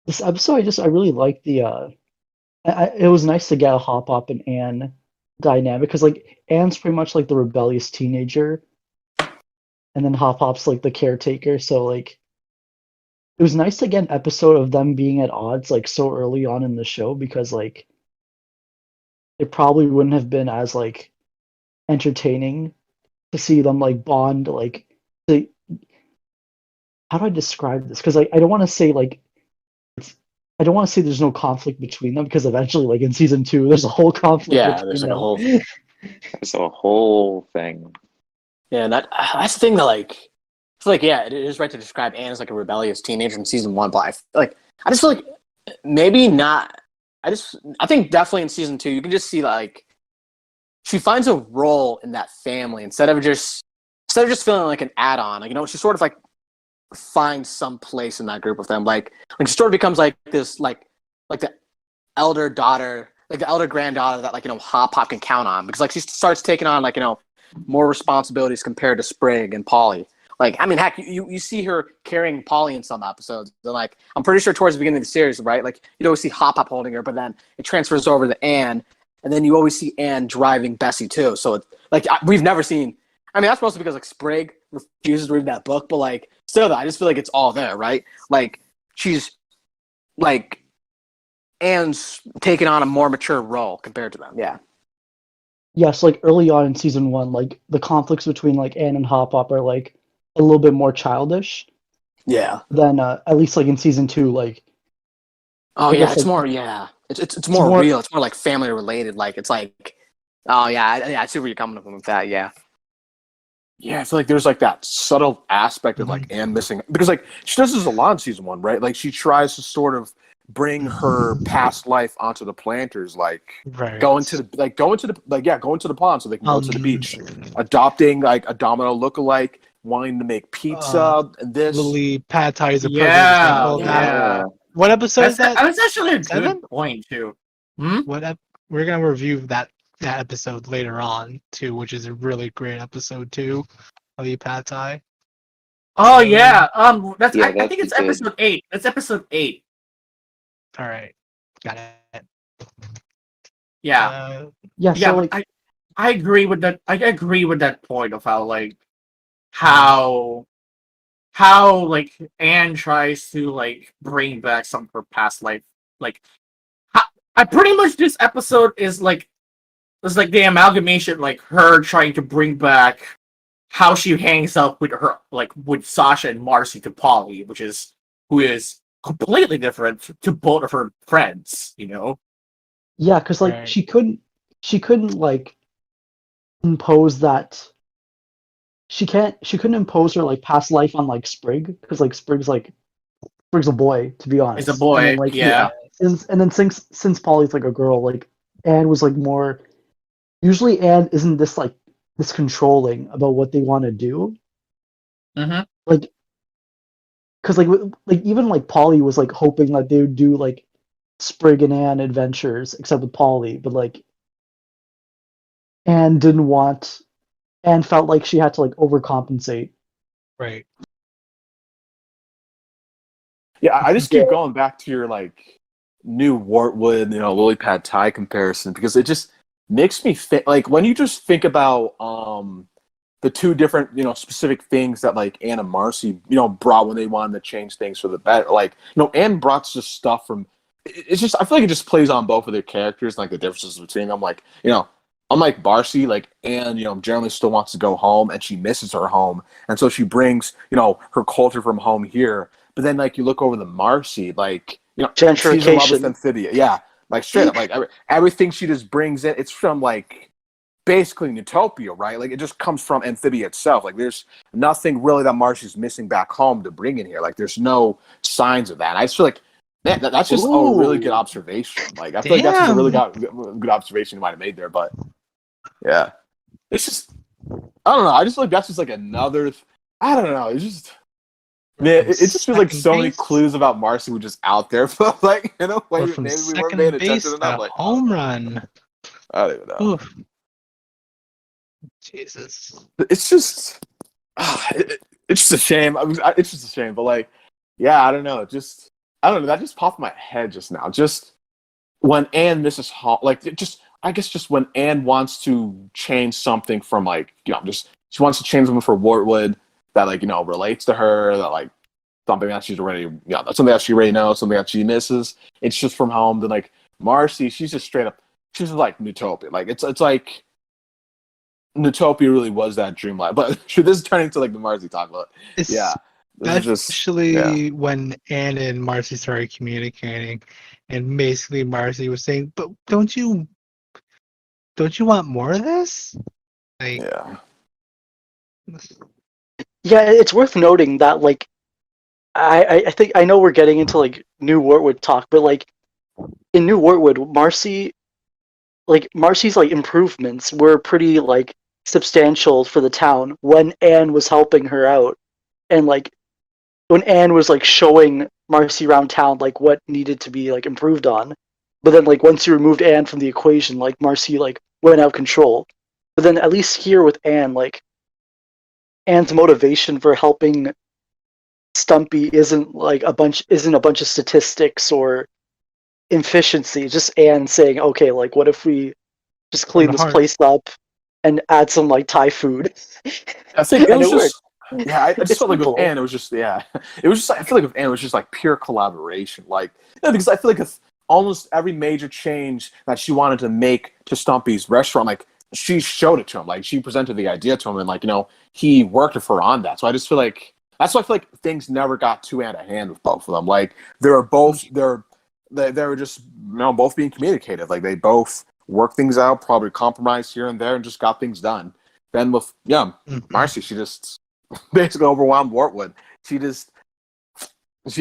this episode, I really like it was nice to get a Hop Hop and Anne dynamic because like Anne's pretty much like the rebellious teenager, and then Hop Hop's like the caretaker. So like it was nice to get an episode of them being at odds like so early on in the show because like it probably wouldn't have been as like entertaining to see them like bond like the how do I describe this? Because I don't want to say like it's I don't want to say there's no conflict between them because eventually like in season two there's a whole conflict Yeah, between there's like a them. whole It's a whole thing. yeah, and that's the thing that like I feel like yeah, it is right to describe Anne as like a rebellious teenager in season one, but I feel like I just feel like maybe not. I think definitely in season two you can just see like she finds a role in that family instead of just feeling like an add-on. Like she sort of like finds some place in that group of them. Like she sort of becomes like this like the elder daughter, like the elder granddaughter that like Hop Hop can count on because like she starts taking on like more responsibilities compared to Sprig and Polly. Like I mean, heck, you see her carrying Polly in some episodes. And like I'm pretty sure towards the beginning of the series, right? Like you'd always see Hop Hop holding her, but then it transfers over to Anne, and then you always see Anne driving Bessie too. So it's like we've never seen. I mean, that's mostly because like Sprig refuses to read that book, but like still, though, I just feel like it's all there, right? Like she's like Anne's taking on a more mature role compared to them. Yeah. Yes, like early on in season one, like the conflicts between like Anne and Hop Hop are like a little bit more childish Yeah. than at least like in season two. Like Oh I yeah, guess it's like more yeah. It's more real. It's more like family related. Like it's like oh yeah, I see where you're coming from with that. Yeah. Yeah, I feel like there's like that subtle aspect of like Anne missing because like she does this a lot in season one, right? Like she tries to sort of bring her past life onto the planters, like going to the pond so they can go to the beach, adopting like a Domino lookalike, wanting to make pizza, and this. Lily Pad Thai is a perfect Yeah, example of that. yeah. What episode is that? That's actually a Seven? good point too. We're gonna review that episode later on too, which is a really great episode too. Lily Pad Thai. Oh yeah. That's Yeah, I think it's good. episode 8. That's episode 8. All right, got it. Yeah. yeah, Yeah, so but like I agree with that. I agree with that point of how like how like Anne tries to like bring back some of her past life. Like I pretty much this episode is like the amalgamation like her trying to bring back how she hangs out with her like with Sasha and Marcy to Polly, who is completely different to both of her friends. yeah, because like Right. she couldn't like impose that she couldn't impose her like past life on like Sprig because like Sprig's a boy to be honest. It's a boy, And then, like, yeah. and then since Polly's like a girl, like Anne was like more. Usually, Anne isn't this controlling about what they want to do. Mm-hmm. Like, because like even like Polly was like hoping that they would do like Sprig and Anne adventures, except with Polly, but like Anne didn't want. Anne felt like she had to like overcompensate. Right. Yeah, I just keep going back to your like new Wartwood, lily pad Thai comparison because it just makes me think like when you just think about the two different specific things that like Anne and Marcy brought when they wanted to change things for the better. Like Anne brought just stuff from. It's just I feel like it just plays on both of their characters, like the differences between them. Like unlike Barcy, like Anne, generally still wants to go home and she misses her home. And so she brings, her culture from home here. But then like you look over the Marcy, like, she's in love with Amphibia. Yeah. Like straight up, like everything she just brings in, it's from like basically Utopia, right? Like it just comes from Amphibia itself. Like there's nothing really that Marcy's missing back home to bring in here. Like there's no signs of that. And I just feel like that's just a really good observation. Like I feel like that's just a really good observation you might have made there. But yeah, it's just I don't know. I just feel like that's just like another. I don't know. It's just man, it just feels like so many clues about Marcy were just out there. But like maybe we weren't paying attention enough. Like home run. I don't even know. Oof. Jesus. It's just it's just a shame. It's just a shame. But like, yeah, I don't know. Just I don't know. That just popped in my head just now. Just when Anne misses I guess just when Anne wants to change something from just she wants to change something for Wartwood that relates to her, that something that she's already that's something that she already knows, something that she misses. It's just from home. Then Marcy, she's just straight up, she's just like Nutopia. It's like Nutopia really was that dream life. But this is turning to the Marcy talk about. Yeah. Especially when Anne and Marcy started communicating, and basically Marcy was saying, "But don't you want more of this?" Yeah. Yeah, it's worth noting that I think I know we're getting into New Wartwood talk, but in New Wartwood, Marcy's improvements were pretty substantial for the town when Anne was helping her out, and when Anne was showing Marcy around town what needed to be improved on. But then once you removed Anne from the equation, Marcy went out of control. But then at least here with Anne, Anne's motivation for helping Stumpy isn't a bunch of statistics or efficiency. It's just Anne saying, okay, what if we just clean this place up and add some Thai food? I think it was just worked. I just felt simple. with Anne it was just it was just I feel with Anne it was just pure collaboration. Because I feel with almost every major change that she wanted to make to Stumpy's restaurant, she showed it to him. She presented the idea to him, and he worked with her on that. So I just feel that's why I feel things never got too out of hand with both of them. They were both they were just both being communicative. They both worked things out, probably compromised here and there, and just got things done. Then with Marcy, she just basically overwhelmed Wartwood. She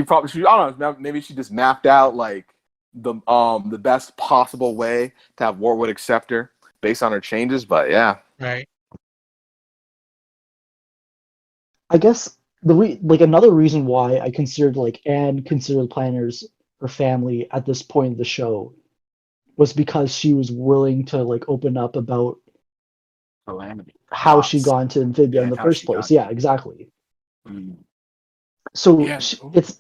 I don't know, maybe she just mapped out the best possible way to have Wartwood accept her based on her changes. But yeah, right. I guess another reason why I considered Anne considered the planners her family at this point of the show was because she was willing to open up about how she got into Amphibia in the first place. Yeah, exactly. So it's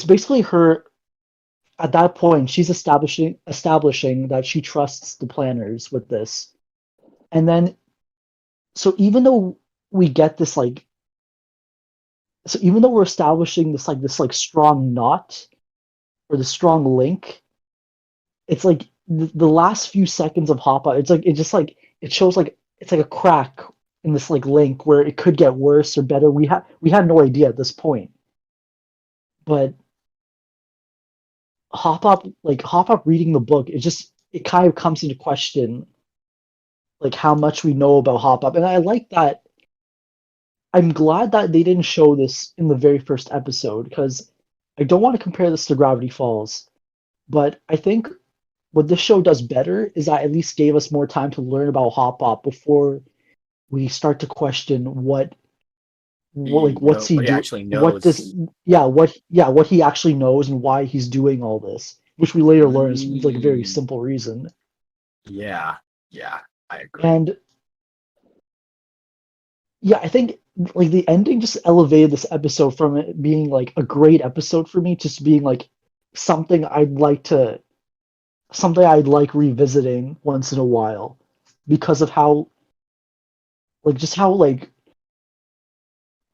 basically her at that point. She's establishing that she trusts the planners with this, and then so even though we get this so even though we're establishing this strong knot or the strong link, it's the last few seconds of Hoppa, it shows it's a crack in this link where it could get worse or better. We had no idea at this point, but Hop reading the book, it kind of comes into question how much we know about Hop, and I like that. I'm glad that they didn't show this in the very first episode, because I don't want to compare this to Gravity Falls, but I think what this show does better is that at least gave us more time to learn about Hop before we start to question what's he doing? What he actually knows and why he's doing all this, which we later learn is a very simple reason. Yeah, I agree. And yeah, I think the ending just elevated this episode from it being a great episode for me to just being something I'd like revisiting once in a while, because of how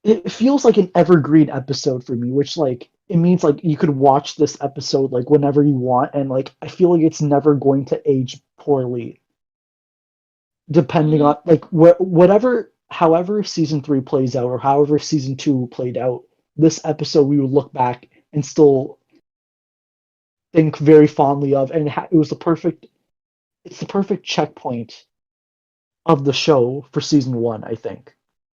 it feels like an evergreen episode for me, which it means you could watch this episode whenever you want, and I feel it's never going to age poorly, depending on however season 3 plays out or however season 2 played out. This episode we would look back and still think very fondly of, and it was the perfect checkpoint of the show for season 1, I think.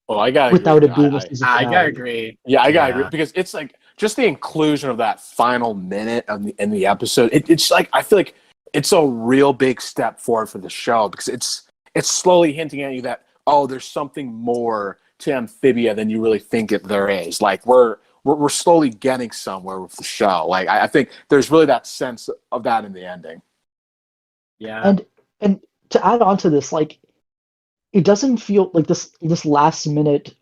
Well, I gotta without agree. it being a season I finale. gotta agree. Yeah, I gotta agree, because it's just the inclusion of that final minute in the episode. It's I feel it's a real big step forward for the show, because it's slowly hinting at you that there's something more to Amphibia than you really think there is. We're slowly getting somewhere with the show. I think there's really that sense of that in the ending. Yeah. And to add on to this, it doesn't feel like this last minute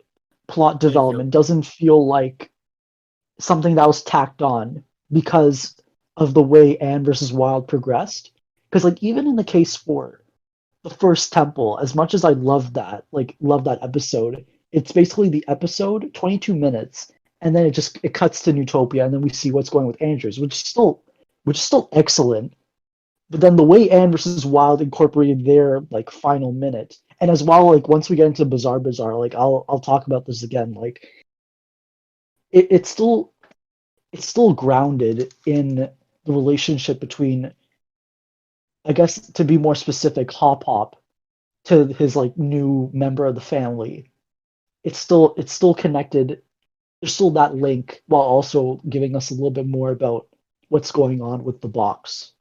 plot development doesn't feel like something that was tacked on, because of the way Anne versus Wild progressed. Because like even in the case for the first temple, as much as I love that episode, it's basically the episode, 22 minutes, and then it cuts to Newtopia, and then we see what's going with Andrews, which is still excellent. But then the way Anne versus Wild incorporated their like final minute, and as well, like once we get into Bazaar, like I'll talk about this again. Like it's still grounded in the relationship between, I guess, to be more specific, Hop Hop to his like new member of the family. It's still connected. There's still that link while also giving us a little bit more about what's going on with the box.